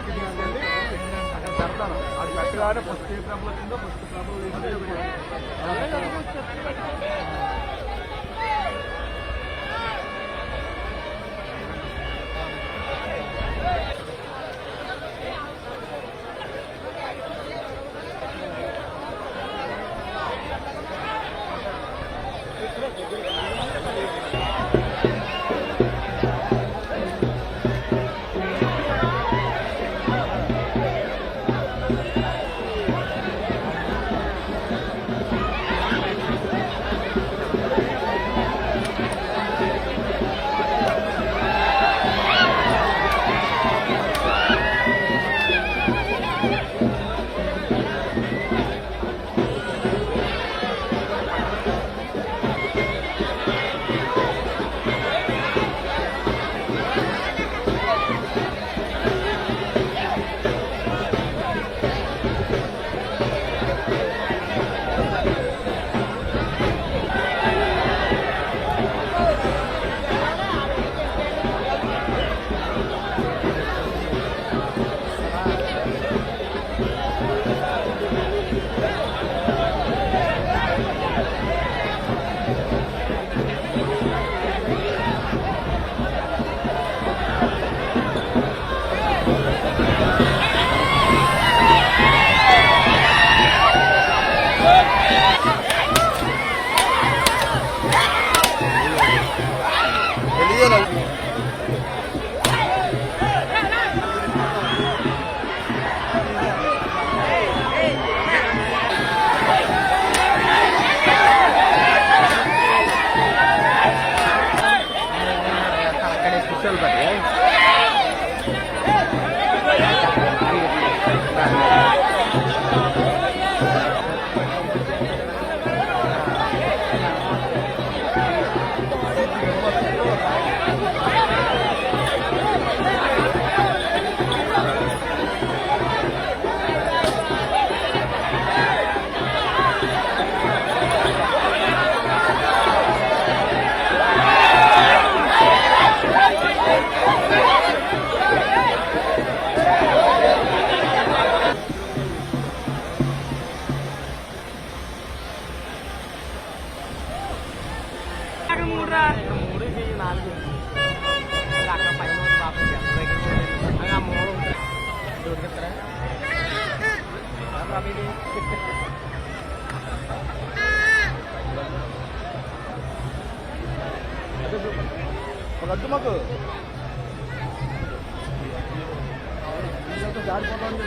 ఇంటికి తీసుకెళ్ళి అక్కడ పెడతాను. అది పెట్టగానే ఫస్ట్ ఏ ప్రాబ్లం ఉందో ఫస్ట్ ప్రాబ్లం వద్దు మాకు జారిపోతాను.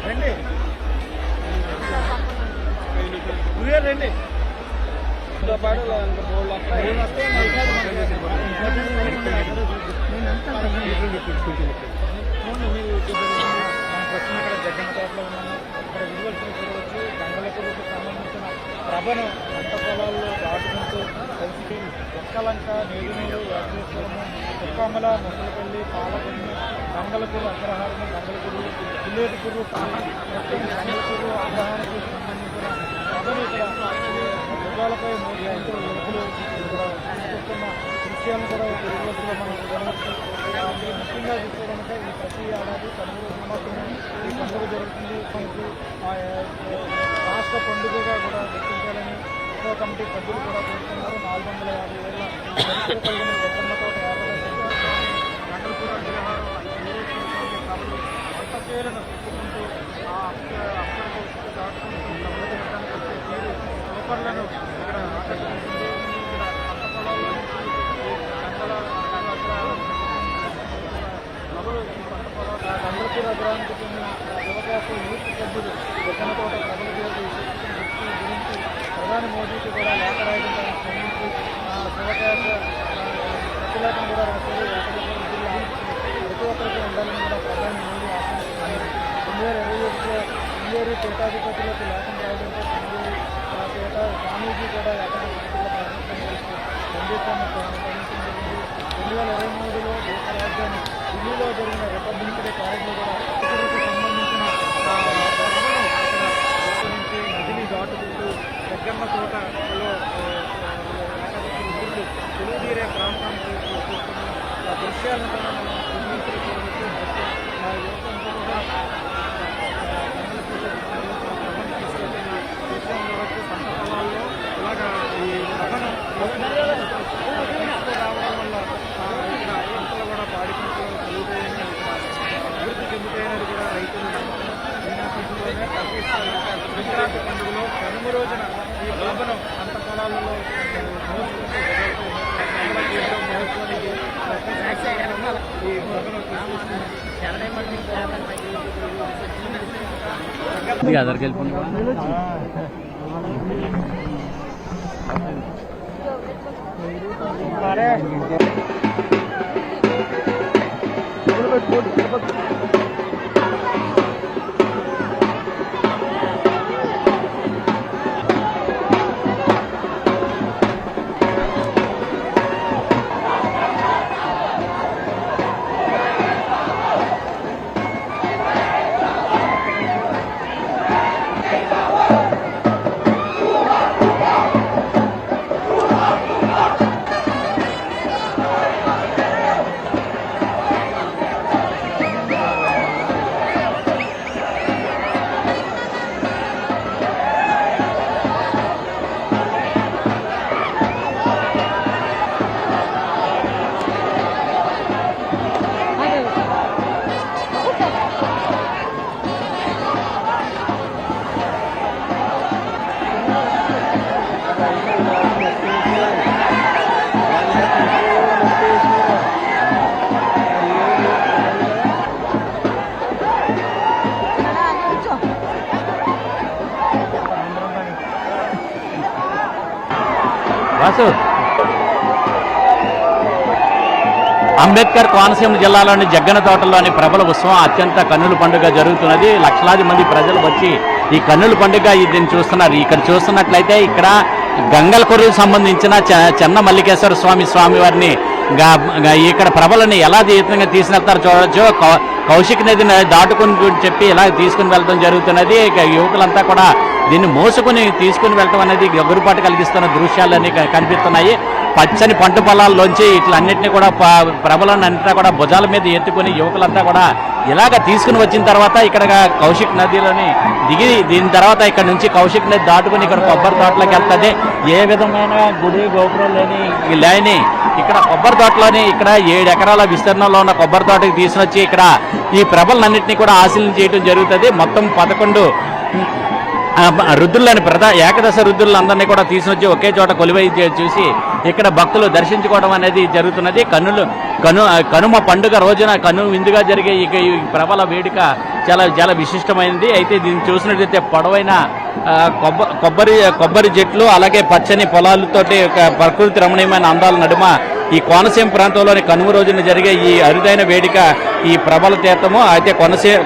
రండి పాటు ఇక్కడ జగ్గన్నపేటలో ఉన్నాము. ఇక్కడ విజువల్స్ని చూడవచ్చు. గంగలపూడికి సంబంధించిన ప్రభను పంట పొలాల్లో దాటుకుంటూ కలిసి ఒక్కలంక, నేదునీరు, వేటేశ్వరము, కుక్కమల, ముసలపల్లి, పాలకొన్ని, గంగలపూరు అగ్రహారము, గంగలపూరు, పిల్లేటిపూరు, గంగలపూరు అగ్రహారానికి సంబంధించిన ప్రభను ఇక్కడ భుజాలపై 3 రైతులు యువకులు ఇక్కడ తీసుకొస్తున్న దృశ్యాలను కూడా విజువల్స్లో మనం గమనిస్తూ ముఖ్యంగా చూసుకోవడానికి ఈ ప్రతి ఏడాది 13వ సంవత్సరం ఈ పండుగ జరుగుతుంది. మనకి రాష్ట్ర పండుగగా కూడా గుర్తించాలని ఉత్సవ కమిటీ సభ్యులు కూడా కోరుతున్నారు. 450 ఏళ్ల చరిత్ర కలిగిన గొప్పమ్మతో గంగలపూర్ అగ్రహారం సభలు వంట పేరును పెట్టుకుంటూ ఆ అక్షరకు దాటుకుంటూ వచ్చే తీరు సూపర్లను ఇక్కడ ఆకర్షించింది. ఇక్కడ పంట పొలాల్లో శుభలేఖను కూడా రాశారు. ప్రతి ఒక్కరికి ఉండాలని కూడా ప్రధాని మోదీ ఆశిస్తున్నారు. 2021లో శృంగేరి పీఠాధిపతులకు లేఖను రాయడంతో శృంగేరి పీఠ స్వామీజీ కూడా ఏకాధిపతుల సందేశాన్ని పంపించడం జరిగింది. 2023లో దేశ రాజధాని ఢిల్లీలో జరిగిన రిపబ్లిక్ డే పరేడ్లో కూడా సంబంధించిన నదిని దాటుకుంటూ జగ్గన్న తోటలో తెలుగు తీరే ప్రాంతానికి చూస్తున్న ఆ దృశ్యాలను కూడా మనం చూడవచ్చు. మా యువతంతా కూడా తీసుకెళ్తున్న దృశ్యం చూడవచ్చు. పంట పొలాల్లో ఇలాగా ఈ రహనం రావడం వల్ల ఇక్కడ పంటలు కూడా పాడి పంటలు కలుగుతాయని అభివృద్ధి చెందుతాయనేది కూడా రైతులు నేపథ్యంలోనే సంక్రాంతి పండుగలో కనుమ రోజున ఈ రహనం పంట పొలాలలో అదరికి వెళ్ళిపోయింది. అంబేద్కర్ కోనసీమ జిల్లాలోని జగ్గన తోటలోని ప్రబల ఉత్సవం అత్యంత కన్నుల పండుగ జరుగుతున్నది. లక్షలాది మంది ప్రజలు వచ్చి ఈ కన్నుల పండుగ దీన్ని చూస్తున్నారు. ఇక్కడ చూస్తున్నట్లయితే ఇక్కడ గంగలకొర్రుకు సంబంధించిన చెన్న మల్లికేశ్వర స్వామి వారిని ఇక్కడ ప్రభలని ఎలా తీసుకెళ్తారో చూడవచ్చు. కౌశిక్ నదిని దాటుకుని చెప్పి ఇలా తీసుకుని వెళ్ళడం జరుగుతున్నది. యువకులంతా కూడా దీన్ని మోసుకుని తీసుకుని వెళ్ళడం అనేది ఎగురుపాటు కలిగిస్తున్న దృశ్యాలన్నీ కనిపిస్తున్నాయి. పచ్చని పంట పొలాల్లోంచి ఇట్లన్నింటినీ కూడా ప్రభలను అంతా కూడా భుజాల మీద ఎత్తుకుని యువకులంతా కూడా ఇలాగ తీసుకుని వచ్చిన తర్వాత ఇక్కడ కౌశిక్ నదిలోని దిగి దీని తర్వాత ఇక్కడ నుంచి కౌశిక్ నది దాటుకుని ఇక్కడ కొబ్బరి తోటలోకి వెళ్తుంది. ఏ విధమైన గుడి గోపురం లేని ఇక్కడ కొబ్బరి తోటలోని ఇక్కడ 7 ఎకరాల విస్తీర్ణంలో ఉన్న కొబ్బరి తోటకి తీసుకొచ్చి ఇక్కడ ఈ ప్రభలన్నింటినీ కూడా ఆశీలన చేయడం జరుగుతుంది. మొత్తం 11 రుద్రులని ఏకదశ రుద్రులందరినీ కూడా తీసుకొచ్చి ఒకే చోట కొలువై చూసి ఇక్కడ భక్తులు దర్శించుకోవడం అనేది జరుగుతున్నది. కనుమ పండుగ రోజున విందుగా జరిగే ఈ ప్రబల వేడుక చాలా విశిష్టమైనది. అయితే దీన్ని చూసినట్లయితే పొడవైన కొబ్బరి చెట్లు అలాగే పచ్చని పొలాలతోటి ప్రకృతి రమణీయమైన అందాల నడుమ ఈ కోనసీమ ప్రాంతంలోని కనుమ రోజున జరిగే ఈ అరుదైన వేడుక ఈ ప్రబల తీర్థము. అయితే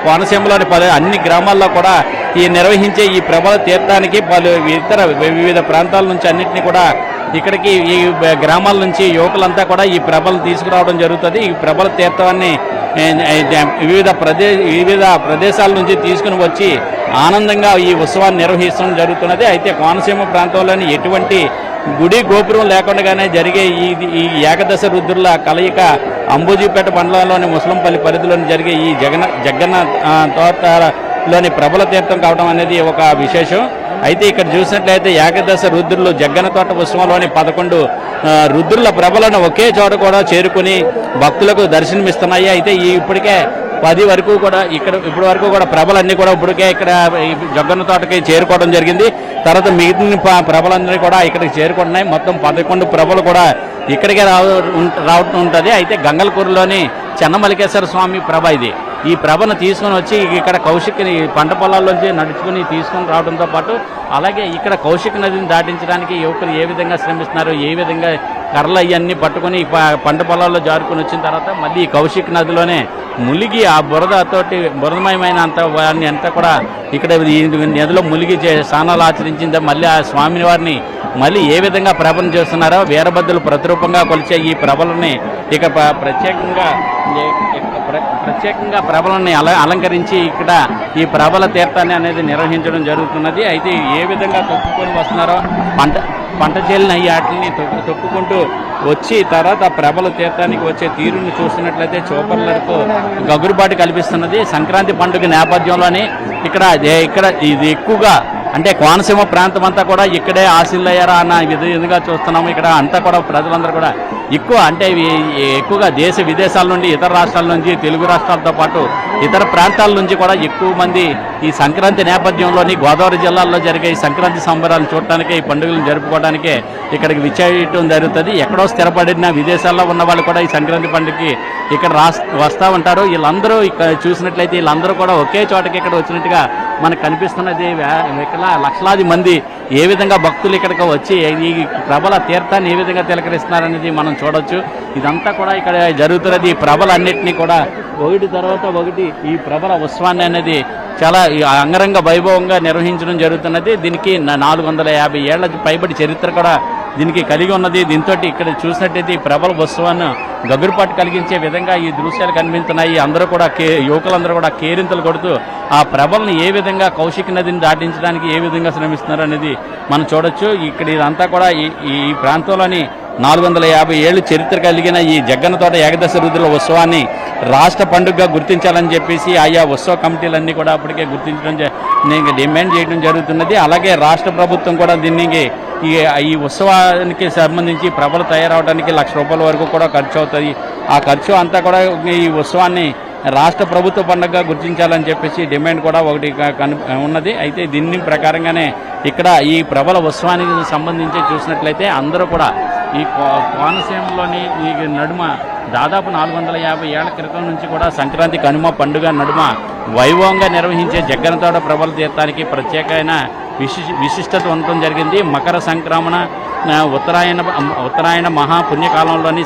కోనసీమలోని అన్ని గ్రామాల్లో కూడా ఈ నిర్వహించే ఈ ప్రబల తీర్థానికి వివిధ ప్రాంతాల నుంచి అన్నింటినీ కూడా ఇక్కడికి ఈ గ్రామాల నుంచి యువకులంతా కూడా ఈ ప్రభలు తీసుకురావడం జరుగుతుంది. ఈ ప్రబల తీర్థాన్ని వివిధ ప్రదేశాల నుంచి తీసుకుని వచ్చి ఆనందంగా ఈ ఉత్సవాన్ని నిర్వహించడం జరుగుతున్నది. అయితే కోనసీమ ప్రాంతంలోని ఎటువంటి గుడి గోపురం లేకుండానే జరిగే ఈ ఏకదశ రుద్రుల కలయిక అంబుజీపేట మండలంలోని ముస్లింపల్లి పరిధిలోని జరిగే ఈ జగ్గన్న తోటలోని ప్రబల తీర్థం కావడం అనేది ఒక విశేషం. అయితే ఇక్కడ చూసినట్లయితే ఏకదశ రుద్రులు జగ్గన తోట ఉత్సవంలోని 11 రుద్రుల ప్రభలను ఒకే చోట కూడా చేరుకుని భక్తులకు దర్శనమిస్తున్నాయి. అయితే ఇప్పటికే 10 వరకు కూడా ఇప్పటి వరకు కూడా ప్రభలన్నీ కూడా ఇప్పటికే ఇక్కడ జగ్గన్న తోటకి చేరుకోవడం జరిగింది. తర్వాత మిగతా ప్రభలందరూ కూడా ఇక్కడికి చేరుకుంటున్నాయి. మొత్తం 11 ప్రభలు కూడా ఇక్కడికే రావడం ఉంటుంది. అయితే గంగలకూరులోని చెన్నమల్లికేశ్వర స్వామి ప్రభ ఇది. ఈ ప్రభను తీసుకొని వచ్చి ఇక్కడ కౌశిక్ని పంట పొలాల్లోంచి నడుచుకుని తీసుకొని రావడంతో పాటు అలాగే ఇక్కడ కౌశిక్ నదిని దాటించడానికి యువకులు ఏ విధంగా శ్రమిస్తున్నారు, ఏ విధంగా కర్రలు అవన్నీ పట్టుకొని పంట పొలాల్లో జారుకొని వచ్చిన తర్వాత మళ్ళీ ఈ కౌశిక్ నదిలోనే ములిగి ఆ బురదమయమైన వారిని అంతా కూడా ఇక్కడ ఈ నదిలో ములిగి స్నానాలు ఆచరించిందో మళ్ళీ ఆ స్వామిని వారిని మళ్ళీ ఏ విధంగా ప్రభను చేస్తున్నారో వీరభద్రులు ప్రతిరూపంగా కొలిచే ఈ ప్రభలని ఇక ప్రత్యేకంగా ప్రభలని అలంకరించి ఇక్కడ ఈ ప్రభల తీర్థాన్ని అనేది నిర్వహించడం జరుగుతున్నది. అయితే ఏ విధంగా తొక్కుకొని వస్తున్నారో పంట చేలిన ఈ వాటిని తొక్కుకుంటూ వచ్చి తర్వాత ప్రభల తీర్థానికి వచ్చే తీరుని చూస్తున్నట్లయితే చూపర్లకు గగురుబాటు కల్పిస్తున్నది. సంక్రాంతి పండుగ నేపథ్యంలోని ఇక్కడ ఇది ఎక్కువగా అంటే కోనసీమ ప్రాంతం అంతా కూడా ఇక్కడే ఆశీలయ్యారా అన్న విధంగా చూస్తున్నాము. ఇక్కడ అంతా కూడా ప్రజలందరూ కూడా ఎక్కువగా దేశ విదేశాల నుండి ఇతర రాష్ట్రాల నుంచి తెలుగు రాష్ట్రాలతో పాటు ఇతర ప్రాంతాల నుంచి కూడా ఎక్కువ మంది ఈ సంక్రాంతి నేపథ్యంలోని గోదావరి జిల్లాల్లో జరిగే ఈ సంక్రాంతి సంబరాలను చూడటానికి ఈ పండుగలను జరుపుకోవడానికి ఇక్కడికి విచ్చేయటం జరుగుతుంది. ఎక్కడో స్థిరపడిన విదేశాల్లో ఉన్న వాళ్ళు కూడా ఈ సంక్రాంతి పండుగకి ఇక్కడ వస్తూ ఉంటారు. వీళ్ళందరూ ఇక్కడ చూసినట్లయితే వీళ్ళందరూ కూడా ఒకే చోటకి ఇక్కడ వచ్చినట్టుగా మనకు కనిపిస్తున్నది. ఇక్కడ లక్షలాది మంది ఏ విధంగా భక్తులు ఇక్కడికి వచ్చి ఈ ప్రభల తీర్థాన్ని ఏ విధంగా తిలకరిస్తున్నారనేది మనం చూడొచ్చు. ఇదంతా కూడా ఇక్కడ జరుగుతున్నది. ఈ ప్రభలన్నింటినీ కూడా ఒకటి తర్వాత ఒకటి ఈ ప్రభల ఉత్సవాన్ని అనేది చాలా అంగరంగ వైభవంగా నిర్వహించడం జరుగుతున్నది. దీనికి 450 ఏళ్ల పైబడి చరిత్ర కూడా దీనికి కలిగి ఉన్నది. దీంతో ఇక్కడ చూసినట్టయితే ఈ ప్రభల ఉత్సవాన్ని గగురుపాటు కలిగించే విధంగా ఈ దృశ్యాలు కనిపిస్తున్నాయి. అందరూ కూడా యువకులందరూ కూడా కేరింతలు కొడుతూ ఆ ప్రభలను ఏ విధంగా కౌశిక్ నదిని దాటించడానికి ఏ విధంగా శ్రమిస్తున్నారు అనేది మనం చూడొచ్చు. ఇక్కడ ఇదంతా కూడా ఈ ప్రాంతంలోని 450 ఏళ్ళు చరిత్ర కలిగిన ఈ జగ్గన్నతోట ఏకదశ రుద్రుల ఉత్సవాన్ని రాష్ట్ర పండుగగా గుర్తించాలని చెప్పేసి ఆయా ఉత్సవ కమిటీలన్నీ కూడా అప్పటికే గుర్తించడం డిమాండ్ చేయడం జరుగుతున్నది. అలాగే రాష్ట్ర ప్రభుత్వం కూడా దీనికి ఈ ఉత్సవానికి సంబంధించి ప్రభలు తయారవడానికి ₹1,00,000 వరకు కూడా ఖర్చు అవుతుంది. ఆ ఖర్చు అంతా కూడా ఈ ఉత్సవాన్ని రాష్ట్ర ప్రభుత్వ పండుగగా గుర్తించాలని చెప్పేసి డిమాండ్ కూడా ఒకటి ఉన్నది. అయితే దీని ప్రకారంగానే ఇక్కడ ఈ ప్రభల ఉత్సవానికి సంబంధించి చూసినట్లయితే అందరూ కూడా ఈ కోనసీమలోని ఈ నడుమ దాదాపు 450 ఏళ్ల క్రితం నుంచి కూడా సంక్రాంతి కనుమ పండుగ నడుమ వైభవంగా నిర్వహించే జగ్గన్నతోట ప్రభల తీర్థానికి ప్రత్యేకమైన విశిష్టత ఉండటం జరిగింది. మకర సంక్రమణ ఉత్తరాయణ మహాపుణ్యకాలంలోని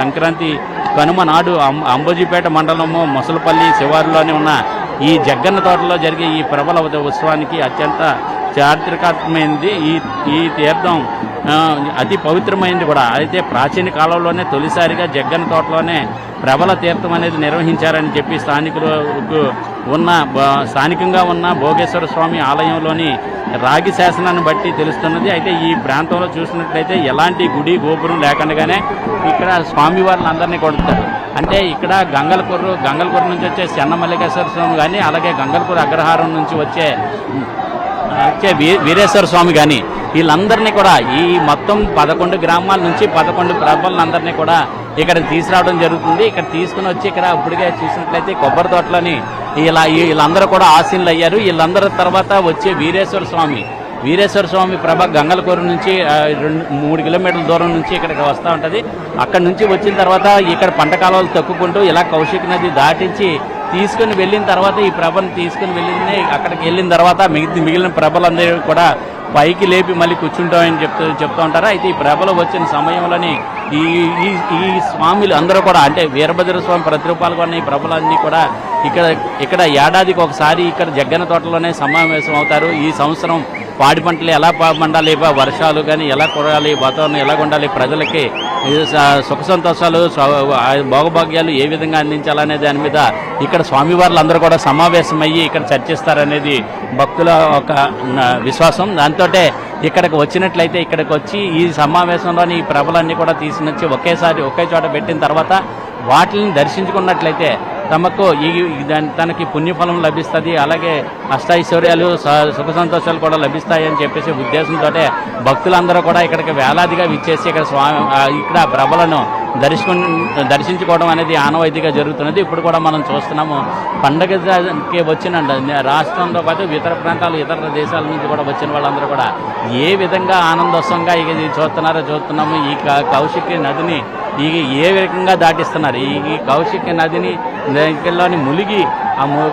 సంక్రాంతి కనుమ నాడు అంబోజీపేట మండలము మొసలపల్లి శివారులోనే ఉన్న ఈ జగ్గన్న తోటలో జరిగే ఈ ప్రభల ఉత్సవానికి అత్యంత చారిత్రకమైనది. ఈ తీర్థం అతి పవిత్రమైనది కూడా. అయితే ప్రాచీన కాలంలోనే తొలిసారిగా జగ్గన్న తోటలోనే ప్రభల తీర్థం అనేది నిర్వహించారని చెప్పి స్థానికంగా ఉన్న భోగేశ్వర స్వామి ఆలయంలోని రాగి శాసనాన్ని బట్టి తెలుస్తున్నది. అయితే ఈ ప్రాంతంలో చూసినట్లయితే ఎలాంటి గుడి గోపురం లేకుండానే ఇక్కడ స్వామివారిని అందరినీ కొడుతారు. అంటే ఇక్కడ గంగలకూరు నుంచి వచ్చే చెన్నమల్లికేశ్వర స్వామి కానీ అలాగే గంగలకూరు అగ్రహారం నుంచి వచ్చే వీరేశ్వర స్వామి కానీ వీళ్ళందరినీ కూడా ఈ మొత్తం 11 గ్రామాల నుంచి 11 ప్రభలందరినీ కూడా ఇక్కడ తీసుకురావడం జరుగుతుంది. ఇక్కడ తీసుకుని వచ్చి ఇక్కడ ఇప్పటికే చూసినట్లయితే కొబ్బరి తోటలోని వీళ్ళందరూ కూడా ఆశీనులు అయ్యారు. వీళ్ళందరి తర్వాత వచ్చే వీరేశ్వర స్వామి ప్రభ గంగలకూరు నుంచి 3 కిలోమీటర్ల దూరం నుంచి ఇక్కడికి వస్తూ ఉంటుంది. అక్కడ నుంచి వచ్చిన తర్వాత ఇక్కడ పంట కాలువలు తొక్కుకుంటూ ఇలా కౌశిక్ నది దాటించి తీసుకుని వెళ్ళిన తర్వాత ఈ ప్రభను తీసుకుని అక్కడికి వెళ్ళిన తర్వాత మిగిలిన ప్రభలందరూ కూడా పైకి లేపి మళ్ళీ కూర్చుంటామని చెప్తూ ఉంటారు. అయితే ఈ ప్రభలు వచ్చిన సమయంలోని ఈ స్వామిలు అందరూ కూడా అంటే వీరభద్ర స్వామి ప్రతిరూపాలు కూడా ఈ ప్రభలన్నీ కూడా ఇక్కడ ఏడాదికి ఒకసారి ఇక్కడ జగ్గన్న తోటలోనే సమావేశం అవుతారు. ఈ సంవత్సరం పాడి పంటలు ఎలా పండాలి, వర్షాలు కానీ ఎలా కురగాలి, వాతావరణం ఎలా ఉండాలి, ప్రజలకి సుఖ సంతోషాలు భోగభాగ్యాలు ఏ విధంగా అందించాలనే దాని మీద ఇక్కడ స్వామివార్లు అందరూ కూడా సమావేశమయ్యి ఇక్కడ చర్చిస్తారనేది భక్తుల ఒక విశ్వాసం. దాంతో ఇక్కడికి వచ్చినట్లయితే ఇక్కడికి వచ్చి ఈ సమావేశంలోని ఈ ప్రభలన్నీ కూడా తీసుకొచ్చి ఒకే చోట పెట్టిన తర్వాత వాటిని దర్శించుకున్నట్లయితే తనకి పుణ్యఫలం లభిస్తుంది. అలాగే అష్టైశ్వర్యాలు సుఖ సంతోషాలు కూడా లభిస్తాయని చెప్పేసి ఉద్దేశంతో భక్తులందరూ కూడా ఇక్కడికి వేలాదిగా విచ్చేసి ఇక్కడ ప్రభలను దర్శించుకోవడం అనేది ఆనవాయితీగా జరుగుతున్నది. ఇప్పుడు కూడా మనం చూస్తున్నాము పండగకి వచ్చిన రాష్ట్రంలో పాటు ఇతర ప్రాంతాలు ఇతర దేశాల నుంచి కూడా వచ్చిన వాళ్ళందరూ కూడా ఏ విధంగా ఆనందోత్సవంగా ఇది చూస్తున్నాము. ఈ కౌశికి నదిని ఏ రకంగా దాటిస్తున్నారు, ఈ కౌశికి నదిని దగ్గరలోని ములిగి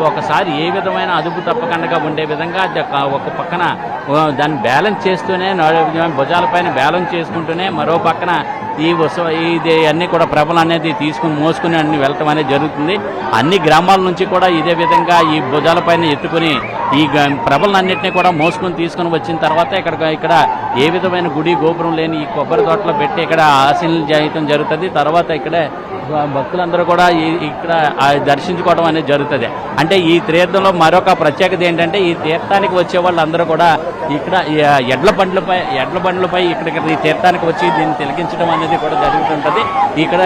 ఒకసారి ఏ విధమైన అదుపు తప్పకుండా ఉండే విధంగా ఒక పక్కన దాన్ని బ్యాలెన్స్ చేస్తూనే భుజాలపైన బ్యాలెన్స్ చేసుకుంటూనే మరో పక్కన ఇది అన్నీ కూడా ప్రభలు అనేది మోసుకుని అన్ని వెళ్ళటం అనేది జరుగుతుంది. అన్ని గ్రామాల నుంచి కూడా ఇదే విధంగా ఈ భుజాలపైన ఎత్తుకుని ఈ ప్రభలన్నింటినీ కూడా మోసుకొని తీసుకుని వచ్చిన తర్వాత ఇక్కడ ఏ విధమైన గుడి గోపురం లేని ఈ కొబ్బరి తోటలో పెట్టి ఇక్కడ ఆశీనులు చేయటం జరుగుతుంది. తర్వాత ఇక్కడ భక్తులందరూ కూడా ఇక్కడ దర్శించుకోవడం అనేది జరుగుతుంది. అంటే ఈ తీర్థంలో మరొక ప్రత్యేకత ఏంటంటే ఈ తీర్థానికి వచ్చే వాళ్ళందరూ కూడా ఇక్కడ ఎడ్ల బండ్లపై ఇక్కడ ఈ తీర్థానికి వచ్చి దీన్ని తిలకించడం అనేది కూడా జరుగుతుంటుంది. ఇక్కడ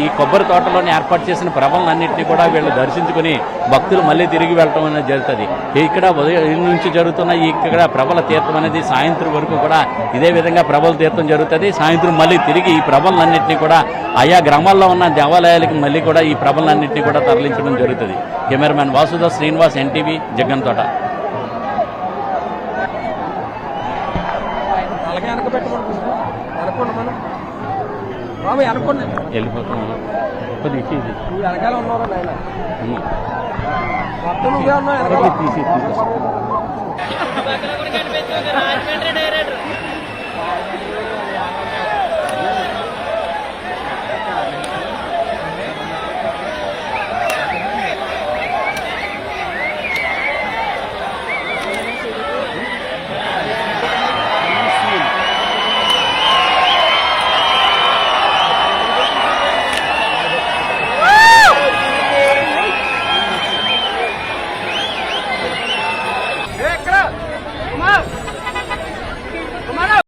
ఈ కొబ్బరి తోటలోనే ఏర్పాటు చేసిన ప్రభలన్నింటినీ కూడా వీళ్ళు దర్శించుకుని భక్తులు మళ్ళీ తిరిగి వెళ్ళటం అనేది జరుగుతుంది. ఇక్కడ ఉదయం నుంచి జరుగుతున్న ఇక్కడ ప్రభల తీర్థం అనేది సాయంత్రం వరకు కూడా ఇదే విధంగా ప్రభల తీర్థం జరుగుతుంది. సాయంత్రం మళ్ళీ తిరిగి ఈ ప్రభలన్నింటినీ కూడా ఆయా గ్రామాల్లో ఉన్న దేవాలయాలకి మళ్ళీ కూడా ఈ ప్రభలన్నింటినీ కూడా తరలించడం జరుగుతుంది. Cameraman Vasudev Srinivas, NTV, Jaggamthota. వెళ్ళిపోతున్నాను. తీసి